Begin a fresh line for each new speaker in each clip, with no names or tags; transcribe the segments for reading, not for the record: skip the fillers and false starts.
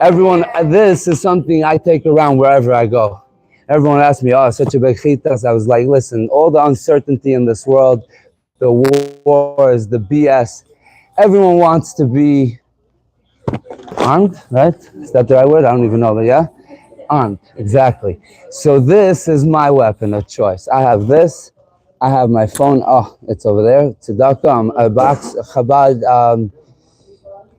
Everyone, this is something I take around wherever I go. Everyone asks me, oh, such a big chitas. I was like, listen, all the uncertainty in this world, the wars, the BS, everyone wants to be armed, right? Is that the right word? I don't even know, but yeah? Armed, exactly. So this is my weapon of choice. I have this. I have my phone. Oh, it's over there. Tzedakah, a box, Chabad,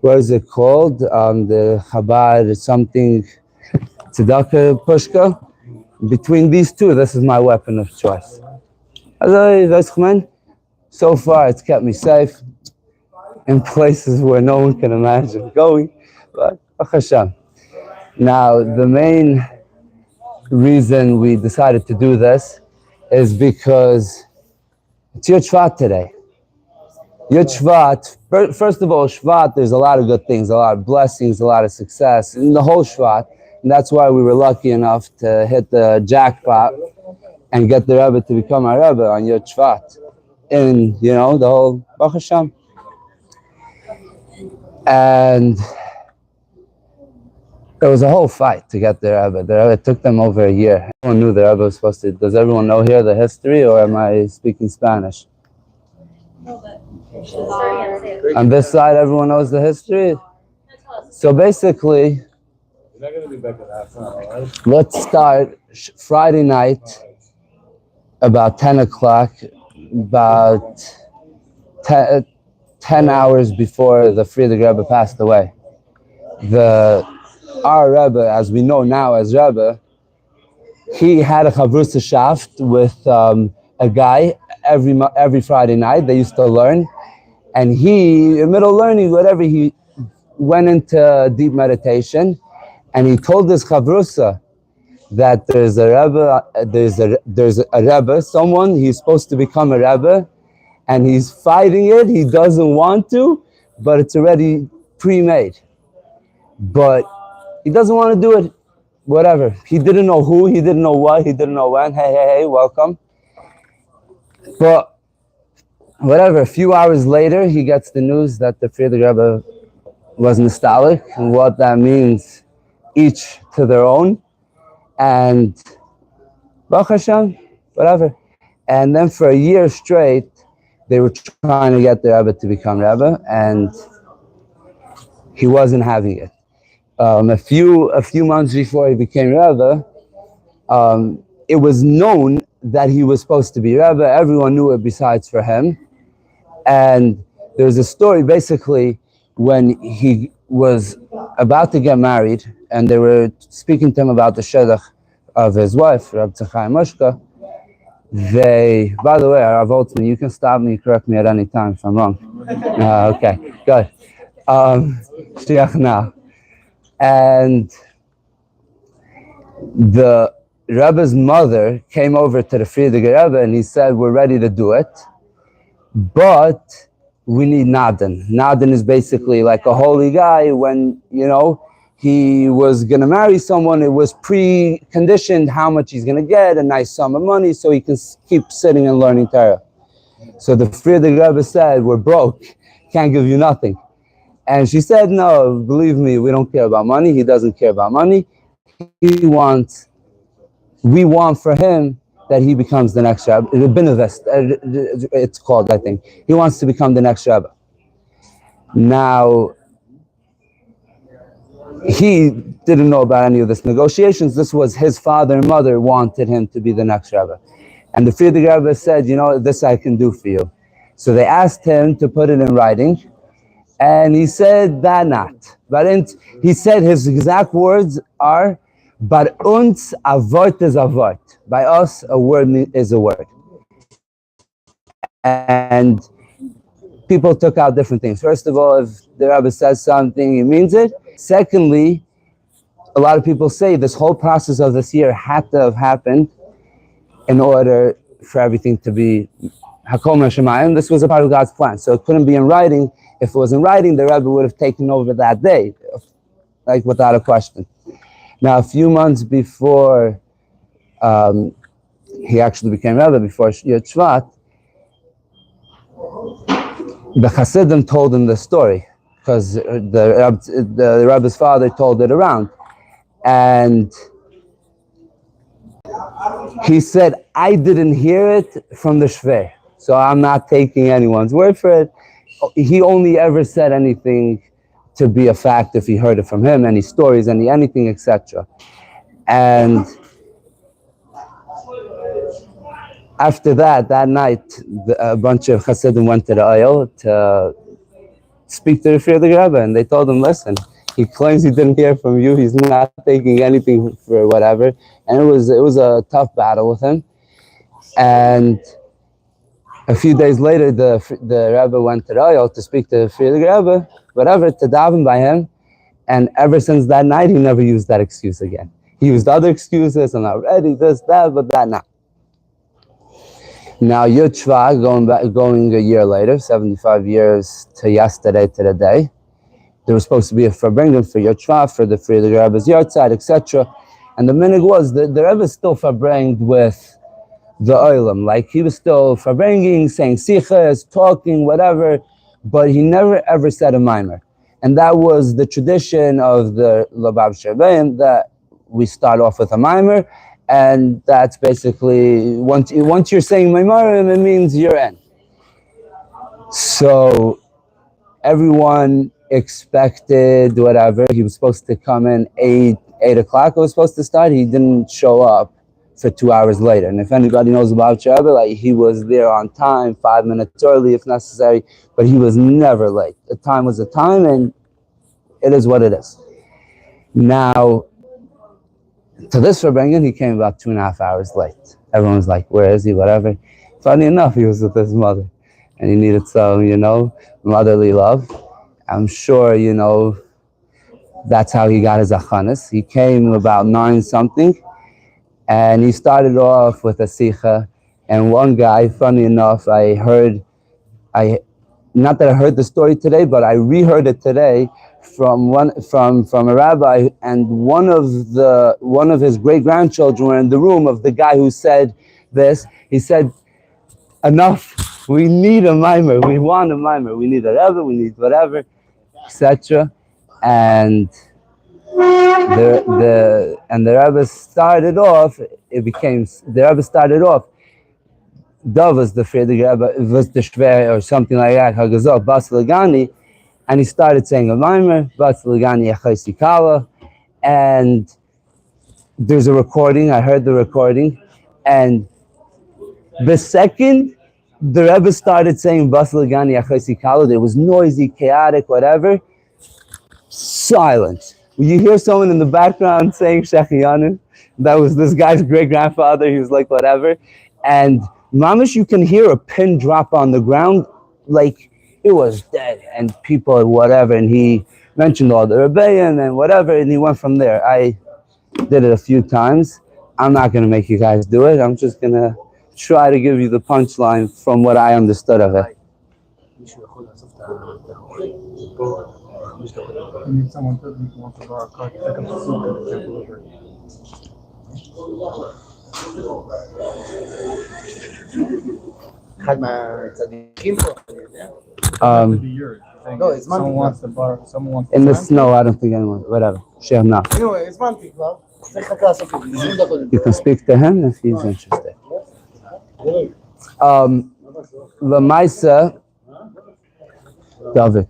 what is it called? The Chabad something, Tzedakah Pushka. Between these two, this is my weapon of choice. So far, it's kept me safe in places where no one can imagine going. But Hashem. Now, the main reason we decided to do this is because it's your shvat today. Your shvat, first of all, shvat, there's a lot of good things, a lot of blessings, a lot of success in the whole shvat. And that's why we were lucky enough to hit the jackpot and get the Rebbe to become our Rebbe on your shvat. And, the whole Baruch Hashem. And there was a whole fight to get the Rebbe. The Rebbe took them over a year. Everyone knew the Rebbe was supposed to. Does everyone know here the history, or am I speaking Spanish? On this side, everyone knows the history. So basically, let's start Friday night, about 10 o'clock, about 10 hours before the Frierdiker Rebbe passed away. Our Rebbe, as we know now as Rebbe, he had a chavrusa shaft with a guy every Friday night. They used to learn, and he, in middle learning, whatever, he went into deep meditation, and he told this chavrusa that there's a Rebbe, there's a Rebbe, someone, he's supposed to become a Rebbe, and he's fighting it. He doesn't want to, but it's already pre-made. But he doesn't want to do it, whatever. He didn't know who, he didn't know what, he didn't know when. Hey, welcome. But whatever, a few hours later, he gets the news that the Frierdiker Rebbe was nostalgic, and what that means, each to their own. And Baruch Hashem, whatever. And then for a year straight, they were trying to get the Rebbe to become Rebbe, and he wasn't having it. A few months before he became Rebbe, it was known that he was supposed to be Rebbe. Everyone knew it besides for him. And there's a story, basically, when he was about to get married, and they were speaking to him about the shidduch of his wife, Reb Tzachai Mushka. By the way, Rav Holtzman, you can stop me, correct me at any time if I'm wrong. Okay, good. Shtiach now. And the Rebbe's mother came over to the Frierdiker Rebbe, and he said, we're ready to do it, but we need Nadan. Nadan is basically like a holy guy. When, he was going to marry someone, it was preconditioned how much he's going to get, a nice sum of money, so he can keep sitting and learning Torah. So the Frierdiker Rebbe said, we're broke, can't give you nothing. And she said, no, believe me, we don't care about money. He doesn't care about money. We want for him that he becomes the next Rebbe. It's called, I think. He wants to become the next Rebbe. Now, he didn't know about any of this negotiations. This was his father and mother wanted him to be the next Rebbe. And the Frierdiker Rebbe said, this I can do for you. So they asked him to put it in writing. And he said that not. But he said his exact words are, "Bar uns a wort is a wort." By us, a word is a word. And people took out different things. First of all, if the Rebbe says something, he means it. Secondly, a lot of people say this whole process of this year had to have happened in order for everything to be Hakom Hashemayim. This was a part of God's plan. So it couldn't be in writing. If it was in writing, the Rebbe would have taken over that day, like without a question. Now, a few months before he actually became Rebbe, before Shvat, the Hasidim told him the story. because the Rebbe's father told it around. And he said, I didn't hear it from the shvet, so I'm not taking anyone's word for it. He only ever said anything to be a fact if he heard it from him, any stories, anything, etc. And after that night, a bunch of Hasidim went to the oil to speak to the Frierdiker Rebbe, and they told him, listen, he claims he didn't hear from you, he's not taking anything for whatever. And it was a tough battle with him. And a few days later, the Rebbe went to the oil to speak to the Frierdiker Rebbe, whatever, to daven by him. And ever since that night, he never used that excuse again. He used other excuses, I'm not ready, this, that, but that not. Now, Yud Shvat, going a year later, 75 years to yesterday, to the day, there was supposed to be a farbrangen for Yud Shvat, for the Frierdiker Rebbe's yahrzeit, etc. And the minhag was, the Rebbe still farbranged with the oilam, like he was still farbranging, saying sichas, talking, whatever, but he never ever said a mimer. And that was the tradition of the Labab Shabbayim, that we start off with a mimer, and that's basically, once you're saying mimarim, it means you're in. So everyone expected whatever. He was supposed to come in 8 o'clock. It was supposed to start. He didn't show up for 2 hours later. And if anybody knows about Rebbe, like, he was there on time, 5 minutes early if necessary, but he was never late. The time was a time, and it is what it is. Now, to this farbrangen, he came about 2.5 hours late. Everyone was like, where is he, whatever. Funny enough, he was with his mother, and he needed some, motherly love. I'm sure, that's how he got his achanis. He came about 9 something, and he started off with a sicha. And one guy, funny enough, not that I heard the story today, but I reheard it today from a rabbi, and one of his great grandchildren were in the room of the guy who said this. He said, enough, we need a mimer, we want a mimer, we need a rebbe, we need whatever, etc. And the Rebbe started off, Dov was the Frierdiker Rebbe, was the shvet or something like that, Hagazot, Bas Lagani, and he started saying a mimer, Bas Lagani Achaisi Kala, and there's a recording, I heard the recording, and the second the Rebbe started saying Bas Lagani Achaisi Kala, there was noisy, chaotic, whatever, silence. You hear someone in the background saying Shechiyanin, that was this guy's great-grandfather, he was like whatever, and mamish, you can hear a pin drop on the ground, like it was dead, and people whatever, and he mentioned all the rebellion and whatever, and he went from there. I did it a few times. I'm not going to make you guys do it. I'm just going to try to give you the punchline from what I understood of it.
No, it's someone wants to borrow. Someone wants
in the snow. I don't think anyone. Whatever. Share now.
Anyway, it's Monty Club.
You can speak to him if he's interested. Lamaisa, David,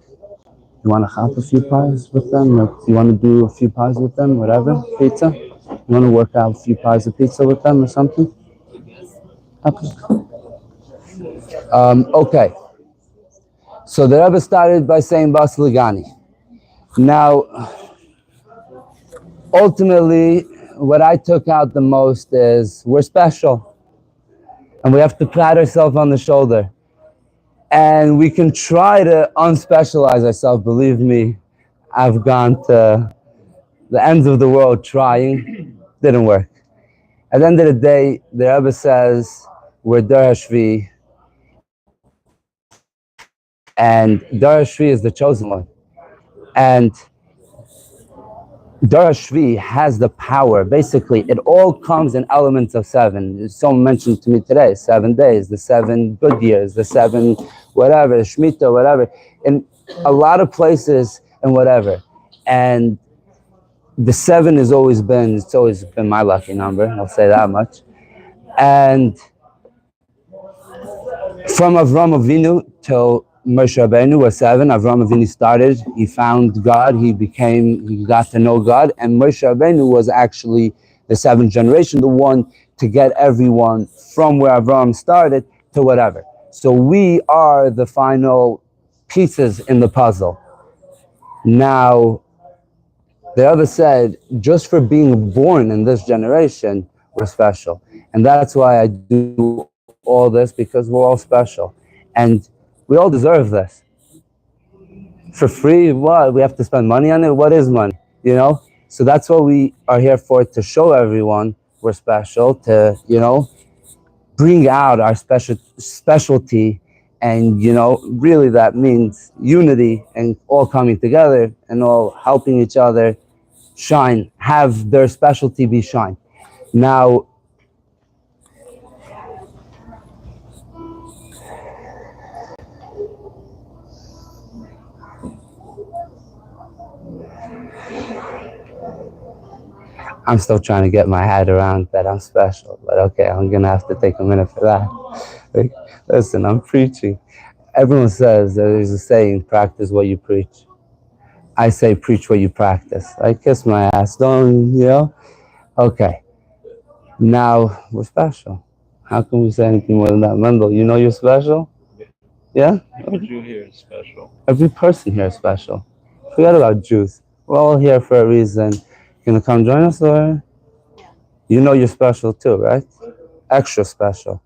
you want to have a few pies with them? Like, you want to do a few pies with them? Whatever. Pizza. You want to work out a few pies of pizza with them or something? Okay. Okay. So the Rebbe started by saying Bas Lagani. Now, ultimately, what I took out the most is we're special. And we have to pat ourselves on the shoulder. And we can try to unspecialize ourselves. Believe me, I've gone to the ends of the world trying. Didn't work. At the end of the day, the Rebbe says, we're Dar Hashvi. And Dar Hashvi is the chosen one. And Dar Hashvi has the power. Basically, it all comes in elements of 7. Someone mentioned to me today, 7 days, the 7 good years, the 7 whatever, Shemitah, whatever. And a lot of places and whatever. And the 7 has always been, it's always been my lucky number, I'll say that much. And from Avram Avinu till Moshe Rabbeinu was 7. Avram Avinu started, he found God, he got to know God, and Moshe Rabbeinu was actually the 7th generation, the one to get everyone from where Avram started to whatever. So we are the final pieces in the puzzle. Now, the other said, just for being born in this generation, we're special. And that's why I do all this, because we're all special. And we all deserve this. For free, what? We have to spend money on it? What is money? You know? So that's what we are here for, to show everyone we're special, to, bring out our specialty. And, really that means unity and all coming together and all helping each other shine, have their specialty be shine. Now, I'm still trying to get my head around that I'm special, but okay, I'm gonna have to take a minute for that. Like, listen, I'm preaching. Everyone says there's a saying, practice what you preach. I say preach what you practice. I kiss my ass, don't. Okay, now we're special. How can we say anything more than that? Mendel, you know you're special? Yeah?
Every Jew here is special.
Every person here is special. Forget about Jews. We're all here for a reason. You gonna come join us, or? You know you're special too, right? Extra special.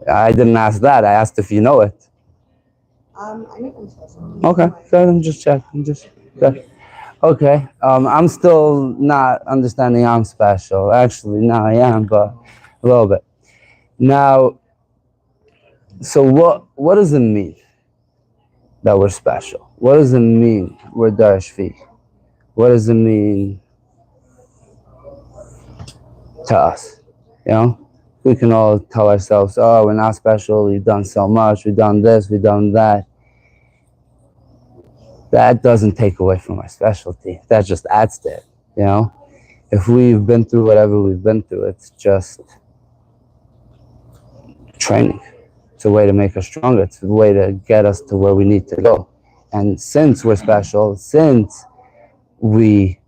I didn't ask that. I asked if you know it.
I know I'm special.
Okay, good. I'm just checking. Good. Okay. I'm still not understanding I'm special. Actually, now I am, but a little bit. Now, so what does it mean that we're special? What does it mean we're Dar Shvi? What does it mean to us? We can all tell ourselves, oh, we're not special, we've done so much, we've done this, we've done that. That doesn't take away from our specialty. That just adds to it, If we've been through whatever we've been through, it's just training. It's a way to make us stronger. It's a way to get us to where we need to go. And since we're special, since we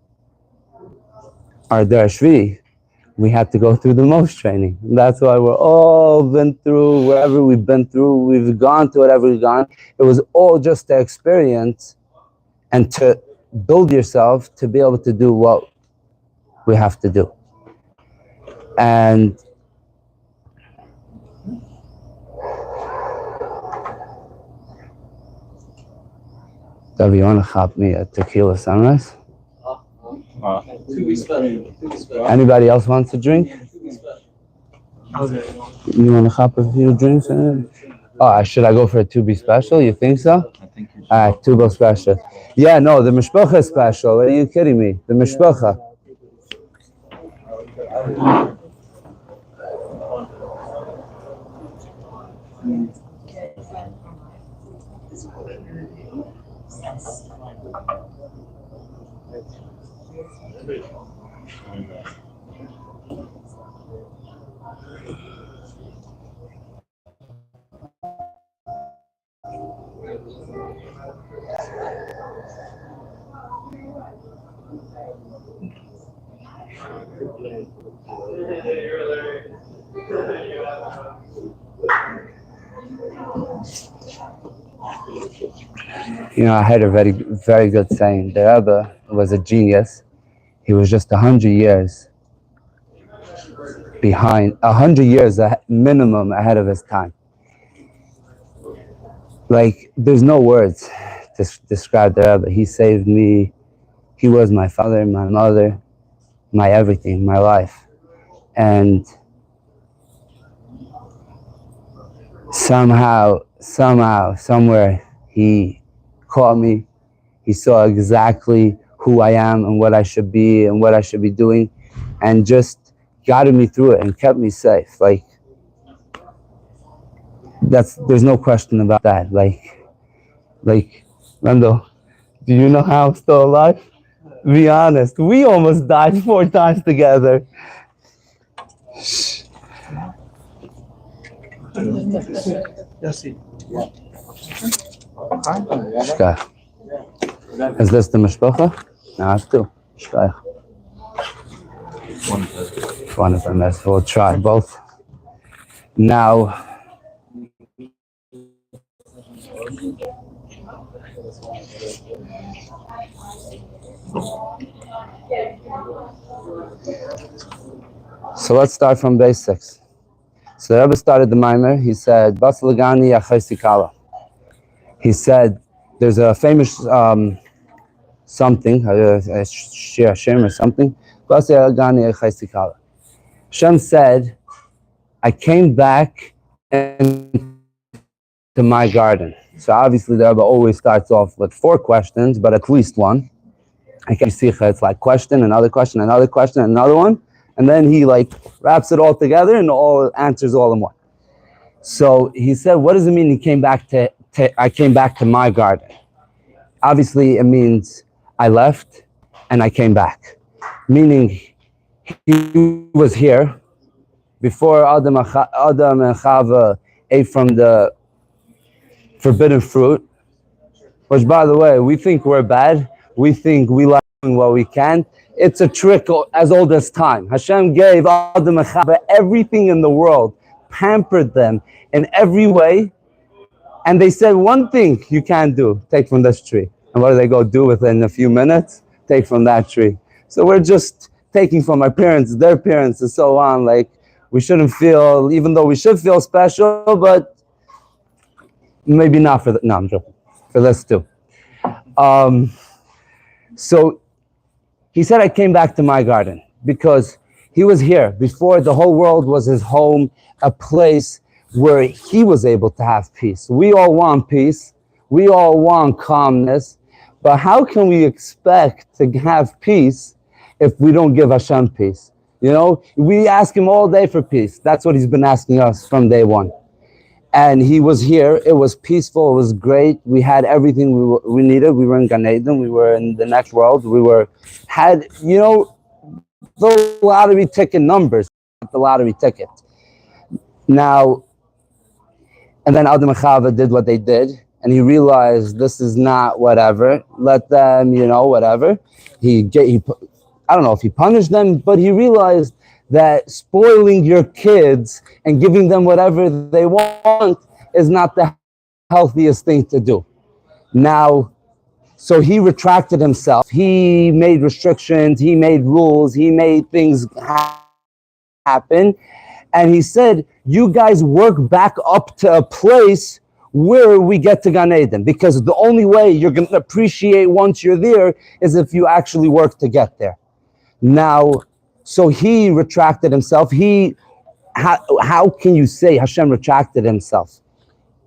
are Dar Shvi, we had to go through the most training. That's why we're all been through wherever we've been through. We've gone to whatever we've gone. It was all just to experience and to build yourself to be able to do what we have to do. And Davi, you want to chop me a tequila sunrise? Anybody else wants to drink? You want to hop a few drinks? Should I go for a 2B special? You think so?
I think you should.
All right, 2B special. Yeah, no, the mishpacha is special. Are you kidding me? The mishpacha. I had a very, very good saying. The Rebbe was a genius. He was just 100 years behind, 100 years minimum ahead of his time. Like, there's no words to describe the Rebbe. He saved me. He was my father, my mother, my everything, my life. And somehow, somewhere, he caught me. He saw exactly who I am and what I should be and what I should be doing, and just guided me through it and kept me safe. Like, there's no question about that. Like Mendel, do you know how I'm still alive? Be honest. We almost died 4 times together.
Yossi.
Shkach. Is this the mishpacha? No, it's two. Shkach. One of them is. We'll try both. Now, so let's start from basics. So the Rebbe started the mimer. He said, "Bas lagani achaysi kala." He said, "There's a famous something, a shir Hashem or something. Bas lagani achaysi kala." Hashem said, "I came back into my garden." So obviously the Rebbe always starts off with 4 questions, but at least one. I can't see it's like question, another question, another question, another one. And then he like wraps it all together and all answers all in one. So he said, what does it mean he came back I came back to my garden? Obviously it means I left and I came back. Meaning he was here before Adam and Chava ate from the forbidden fruit, which by the way, we think we're bad. We think we like doing what we can. It's a trick as old as time. Hashem gave Adam and Chava everything in the world, pampered them in every way, and they said one thing you can't do, take from this tree. And what do they go do within a few minutes? Take from that tree. So we're just taking from our parents, their parents, and so on. Like we shouldn't feel, even though we should feel special, but maybe not for no, I'm joking. For this too. So he said, I came back to my garden because he was here before the whole world was his home, a place where he was able to have peace. We all want peace. We all want calmness. But how can we expect to have peace if we don't give Hashem peace? You know, we ask him all day for peace. That's what he's been asking us from day one. And he was here. It was peaceful. It was great. We had everything we needed. We were in Gan Eden. We were in the next world. Had, you know, the lottery ticket numbers, the lottery ticket. Now, and then Adam and Chava did what they did. And he realized this is not whatever. Let them, you know, whatever. I don't know if he punished them, but he realized that spoiling your kids and giving them whatever they want is not the healthiest thing to do. Now, so he retracted himself. He made restrictions. He made rules. He made things happen. And he said, you guys work back up to a place where we get to Gan Eden, because the only way you're going to appreciate once you're there is if you actually work to get there. Now, so he retracted himself. How can you say Hashem retracted himself?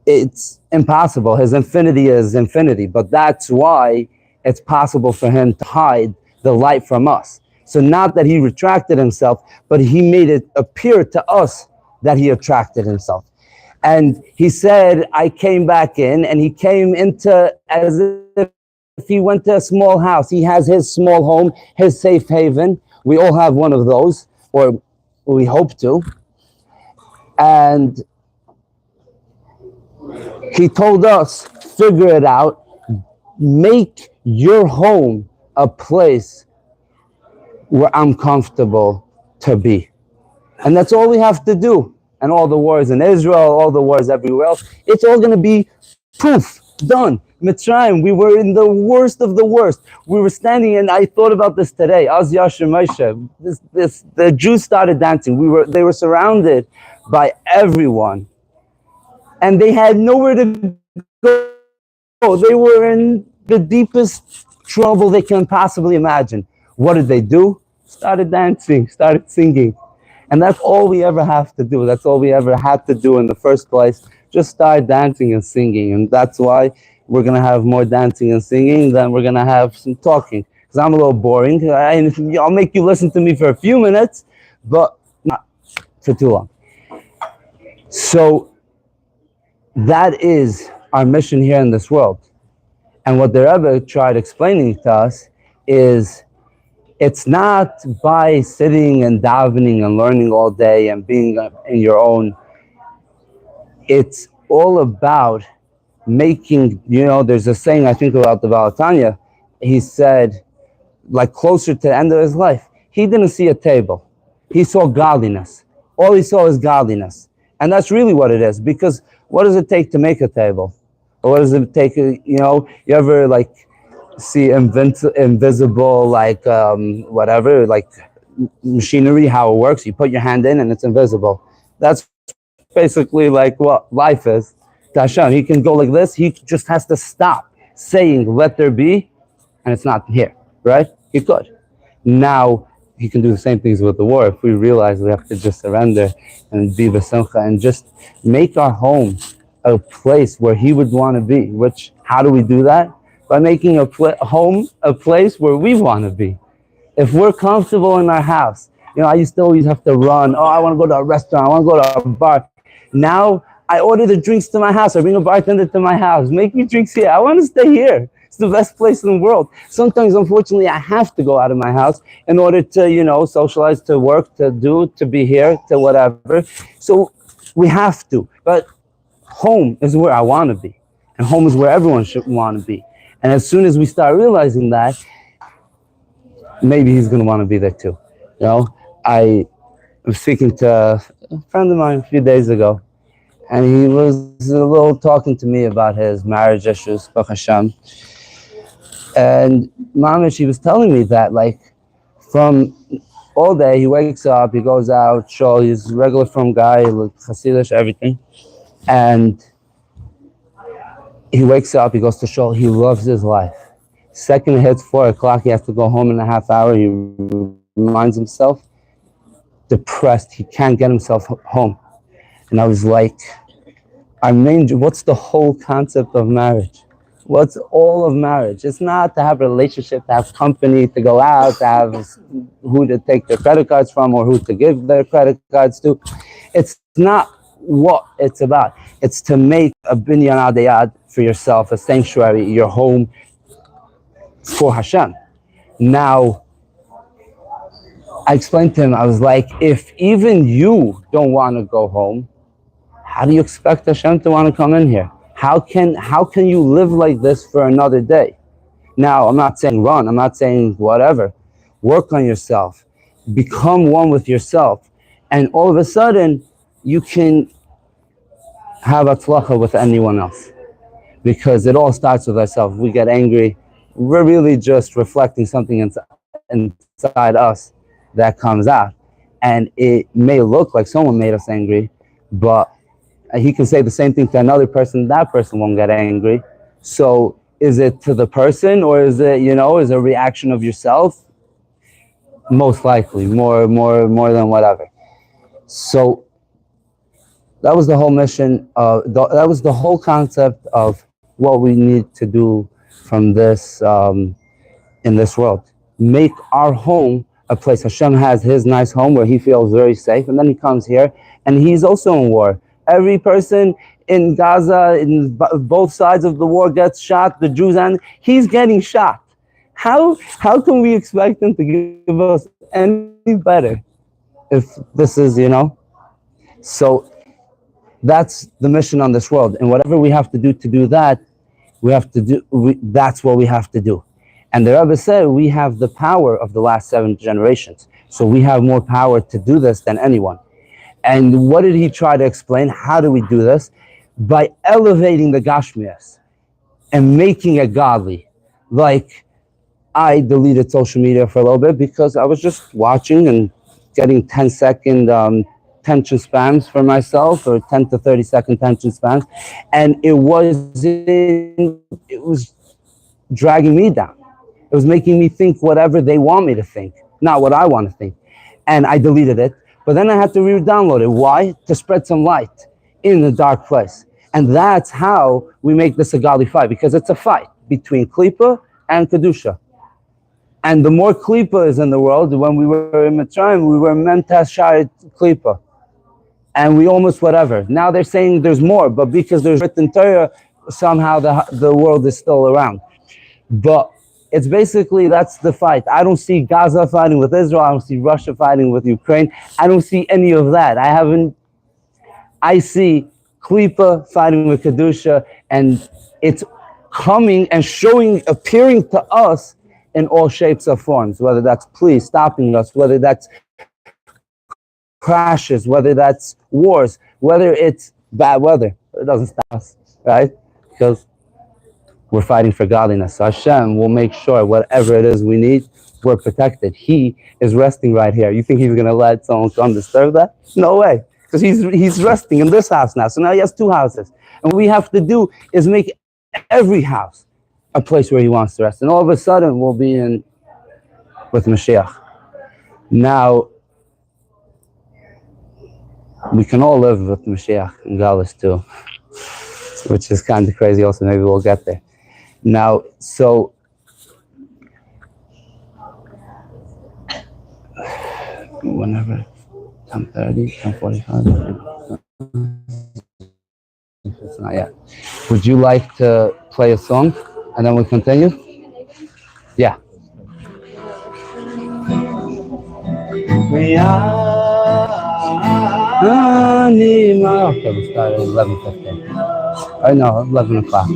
It's impossible. His infinity is infinity, but that's why it's possible for him to hide the light from us. So not that he retracted himself, but he made it appear to us that he retracted himself. And he said, I came back in, and he came into as if he went to a small house. He has his small home, his safe haven. We all have one of those, or we hope to. And he told us, figure it out, make your home a place where I'm comfortable to be. And that's all we have to do. And all the wars in Israel, all the wars everywhere else, it's all going to be poof, done. Mitzrayim, we were in the worst of the worst. We were standing, and I thought about this today. Az Yashir Moshe, the Jews started dancing. They were surrounded by everyone, and they had nowhere to go. They were in the deepest trouble they can possibly imagine. What did they do? Started dancing, started singing. And that's all we ever have to do. That's all we ever had to do in the first place. Just start dancing and singing. And that's why we're going to have more dancing and singing than we're going to have some talking. Because I'm a little boring. I'll make you listen to me for a few minutes, but not for too long. So that is our mission here in this world. And what the Rebbe tried explaining to us is it's not by sitting and davening and learning all day and being in your own. It's all about making, there's a saying I think about the Balatanya. He said, like closer to the end of his life, he didn't see a table. He saw godliness. All he saw is godliness. And that's really what it is. Because what does it take to make a table? Or what does it take, you ever like see invisible, like whatever, like machinery, how it works? You put your hand in and it's invisible. That's basically like what life is to Hashem. He can go like this. He just has to stop saying, let there be, and it's not here, right? He could. Now, he can do the same things with the war. If we realize we have to just surrender and be b'simcha and just make our home a place where he would want to be. Which, how do we do that? By making home a place where we want to be. If we're comfortable in our house, I used to always have to run. Oh, I want to go to a restaurant. I want to go to a bar. Now, I order the drinks to my house. I bring a bartender to my house. Make me drinks here. I want to stay here. It's the best place in the world. Sometimes, unfortunately, I have to go out of my house in order to, socialize, to work, to be here, to whatever. So we have to. But home is where I want to be. And home is where everyone should want to be. And as soon as we start realizing that, maybe he's going to want to be there too. I was speaking to a friend of mine a few days ago, and he was a little talking to me about his marriage issues, Baruch Hashem. And Mamish, he was telling me that, like, from all day, he wakes up, he goes out, shul, he's a regular from guy, like Hasidish, everything. And he wakes up, he goes to shul, he loves his life. Second it hits 4 o'clock, he has to go home in a half hour, he reminds himself, depressed, he can't get himself home. And I was like, what's the whole concept of marriage? What's all of marriage? It's not to have a relationship, to have company, to go out, to have who to take their credit cards from or who to give their credit cards to. It's not what it's about. It's to make a binyan adayad for yourself, a sanctuary, your home for Hashem. Now, I explained to him, I was like, if even you don't want to go home, how do you expect Hashem to want to come in here? How can you live like this for another day? Now, I'm not saying run, I'm not saying whatever. Work on yourself. Become one with yourself. And all of a sudden, you can have atzlacha with anyone else. Because it all starts with ourselves. We get angry. We're really just reflecting something inside us that comes out. And it may look like someone made us angry, but he can say the same thing to another person, that person won't get angry. So is it to the person, or is it, is a reaction of yourself? Most likely, more than whatever. So that was the whole mission, that was the whole concept of what we need to do from this, in this world. Make our home a place. Hashem has his nice home where he feels very safe, and then he comes here, and he's also in war. Every person in Gaza, in both sides of the war, gets shot, the Jews, and he's getting shot. How can we expect him to give us any better if this is, So that's the mission on this world. And whatever we have to do that, that's what we have to do. And the Rebbe said we have the power of the last 7 generations. So we have more power to do this than anyone. And what did he try to explain? How do we do this? By elevating the Gashmias and making it godly. Like, I deleted social media for a little bit because I was just watching and getting 10-second tension spans for myself, or 10 to 30-second tension spans. And it was dragging me down. It was making me think whatever they want me to think, not what I want to think. And I deleted it. But then I had to re-download it. Why? To spread some light in the dark place. And that's how we make this a godly fight, because it's a fight between Klippa and Kedusha. And the more Klippa is in the world, when we were in Mitzrayim, we were mentas sharet Klippa. And we almost whatever. Now they're saying there's more, but because there's written Torah, somehow the world is still around. But it's basically that's the fight. I don't see Gaza fighting with Israel. I don't see Russia fighting with Ukraine. I don't see any of that. I see Klippa fighting with Kedusha, and it's coming and showing, appearing to us in all shapes or forms, whether that's police stopping us, whether that's crashes, whether that's wars, whether it's bad weather. It doesn't stop us, right? Because we're fighting for godliness. So Hashem will make sure whatever it is we need, we're protected. He is resting right here. You think he's going to let someone come disturb that? No way. Because he's resting in this house now. So now he has two houses. And what we have to do is make every house a place where he wants to rest. And all of a sudden, we'll be in with Mashiach. Now, we can all live with Mashiach and Galus too, which is kind of crazy also. Maybe we'll get there. Now, so whenever 10:30, 10:45. It's not yet. Would you like to play a song and then we continue? Yeah. Okay, we started at 11:15. I know, 11 o'clock.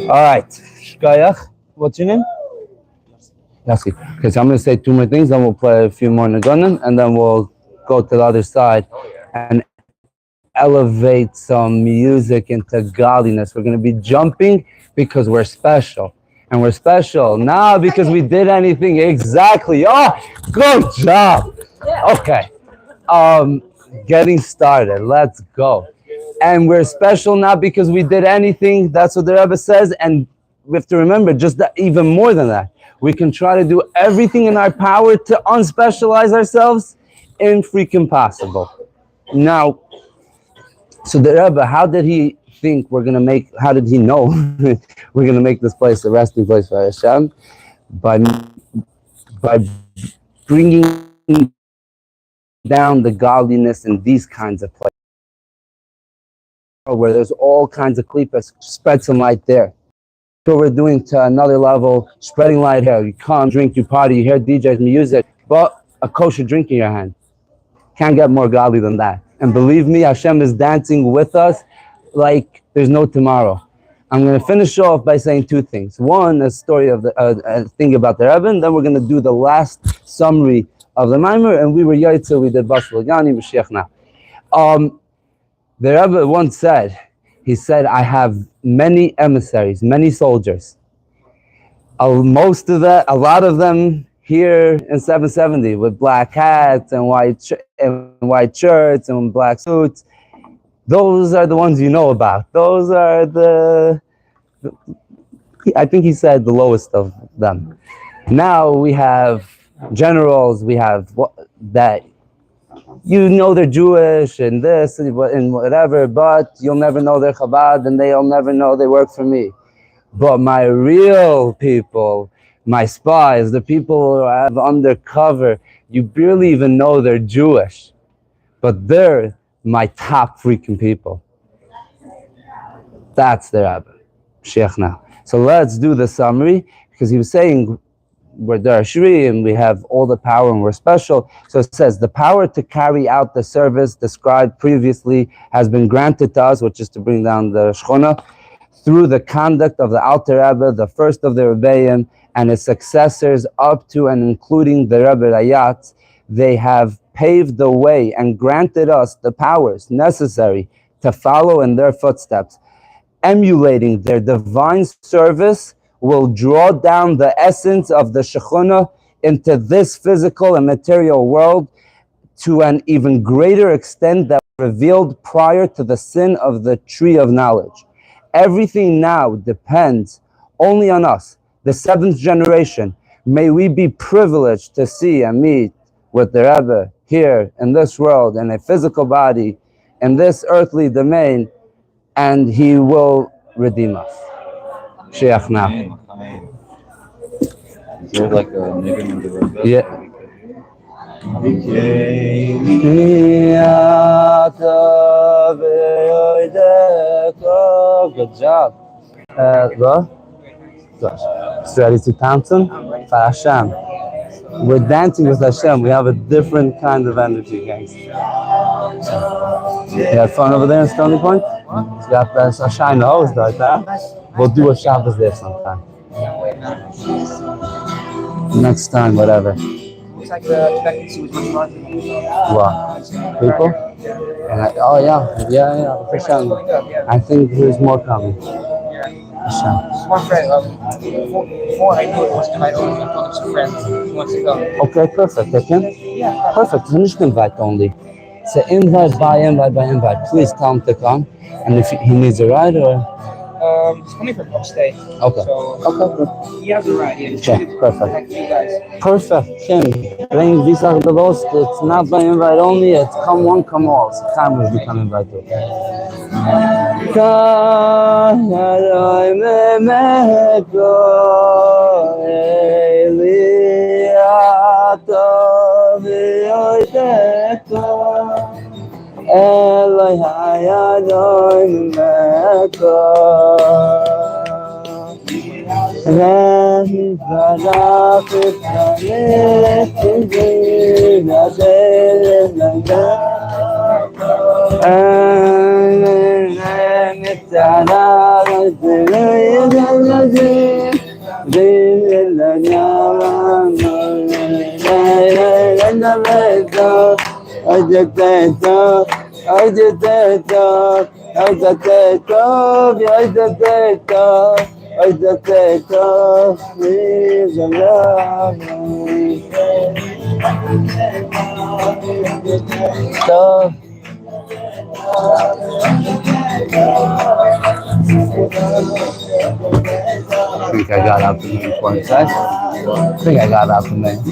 All right, Shkayach, what's your name? Yassi. Okay, so I'm going to say two more things, then we'll play a few more Nagunim, and then we'll go to the other side and elevate some music into godliness. We're going to be jumping because we're special. And we're special not because we did anything exactly. Oh, good job. Okay. Getting started. Let's go. And we're special not because we did anything. That's what the Rebbe says. And we have to remember just that, even more than that. We can try to do everything in our power to unspecialize ourselves. Infreaking possible. Now, so the Rebbe, how did he think we're going to make, how did he know we're going to make this place a resting place for Hashem? By bringing down the godliness in these kinds of places, where there's all kinds of klipas, spread some light there. So we're doing to another level, spreading light here. You come, drink, you party, you hear DJs, music, but a kosher drink in your hand. Can't get more godly than that. And believe me, Hashem is dancing with us like there's no tomorrow. I'm going to finish off by saying two things. One, a story of a thing about the Rebbe, and then we're going to do the last summary of the Maimer, and we were Yaitza, we did Bas Lagani, Mashiach now. The Rebbe once said, he said, I have many emissaries, many soldiers. A lot of them here in 770 with black hats and white shirts and black suits. Those are the ones you know about. Those are I think he said the lowest of them. Now we have generals, we have that you know they're Jewish and this and whatever, but you'll never know they're Chabad and they'll never know they work for me. But my real people, my spies, the people who have undercover, you barely even know they're Jewish, but they're my top freaking people. That's the Rebbe, Sheikh now. So let's do the summary, because he was saying we're Darashri and we have all the power and we're special. So it says the power to carry out the service described previously has been granted to us, which is to bring down the Shechona, through the conduct of the Alter Rebbe, the first of the Rebbeim, and his successors up to and including the Rebbe Rayatz. They have paved the way and granted us the powers necessary to follow in their footsteps. Emulating their divine service will draw down the essence of the Shechona into this physical and material world to an even greater extent that was revealed prior to the sin of the tree of knowledge. Everything now depends only on us, the seventh generation. May we be privileged to see and meet with the Rebbe here in this world in a physical body in this earthly domain, and He will redeem us. Sheikh now.
Is there like a nigga in the room?
Yeah. Good job. Go. Ready to dancing? For Hashem. We're dancing with Hashem. We have a different kind of energy, guys. You had fun over there in Stony Point? You got a shine hose like that. We'll do a Shabbos there sometime. Next time, whatever.
Looks like the expectancy was much larger.
What? People? Oh yeah, for sure. I think there's more coming.
Just one friend. Before I knew it was invite only, I told him some friends. He wants to go.
Okay, perfect. I can?
Yeah.
Perfect. Finish invite only. So invite by invite. Please tell him to come. And if he needs a ride or?
He's coming from upstate.
Okay.
So
Okay.
he has a ride. Yeah.
Okay, perfect.
Thank you guys.
Perfect. Kim, bring Visa the Lost. It's not by invite only. It's come one, come all. So cameras become invite too. Eloi hayadoi meko Rehi varaf etzanet Tizir Nasher Langa Nitzara Ziroi Zalazir Zir Elanyama Lanyama Ajatato, ajatato, ajatato, ajatato, ajatato, please love me. I think I got out the name for it, guys. I think I got out the name.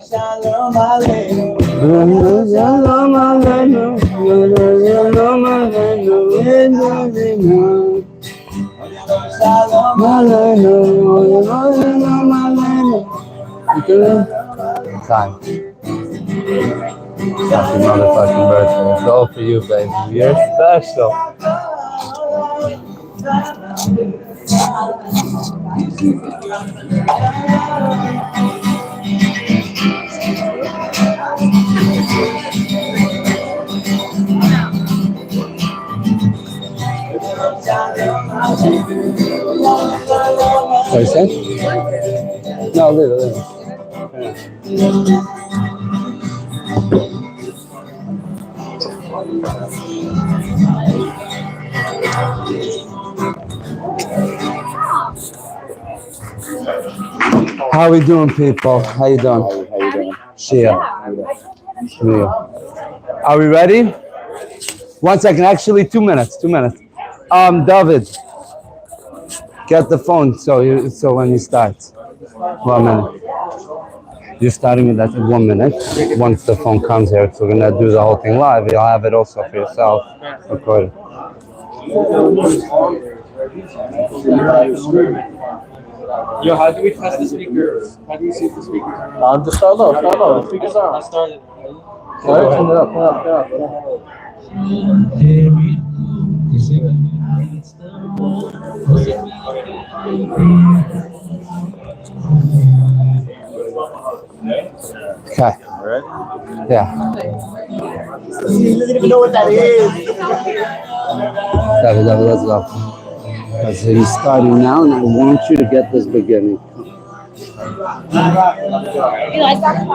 Shalom Aleinu, Shalom Aleinu, Shalom Aleinu, Shalom Aleinu, Shalom Aleinu. Time. Happy motherfucking birthday. It's all for you, baby. You're special. What you said? No, leave it. How we doing, people? How you doing?
How you doing?
Shia. Are we ready? 1 second. Actually, 2 minutes. 2 minutes. David, get the phone so when you start. 1 minute. You're starting with that 1 minute. Once the phone comes here, so we're gonna do the whole thing live. You'll have it also for yourself. Recorded.
Yo, how do we test the speakers? How do we see if the speakers are
Just start low. The speakers on.
I started.
Turn it up.
Okay.
Alright.
Yeah.
He doesn't even know what that is.
David, let's go. Because he's starting now, and I want you to get this beginning.
You like that?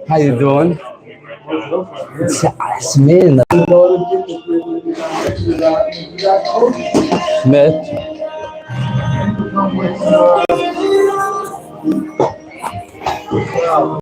How you doing? It's me, Smith.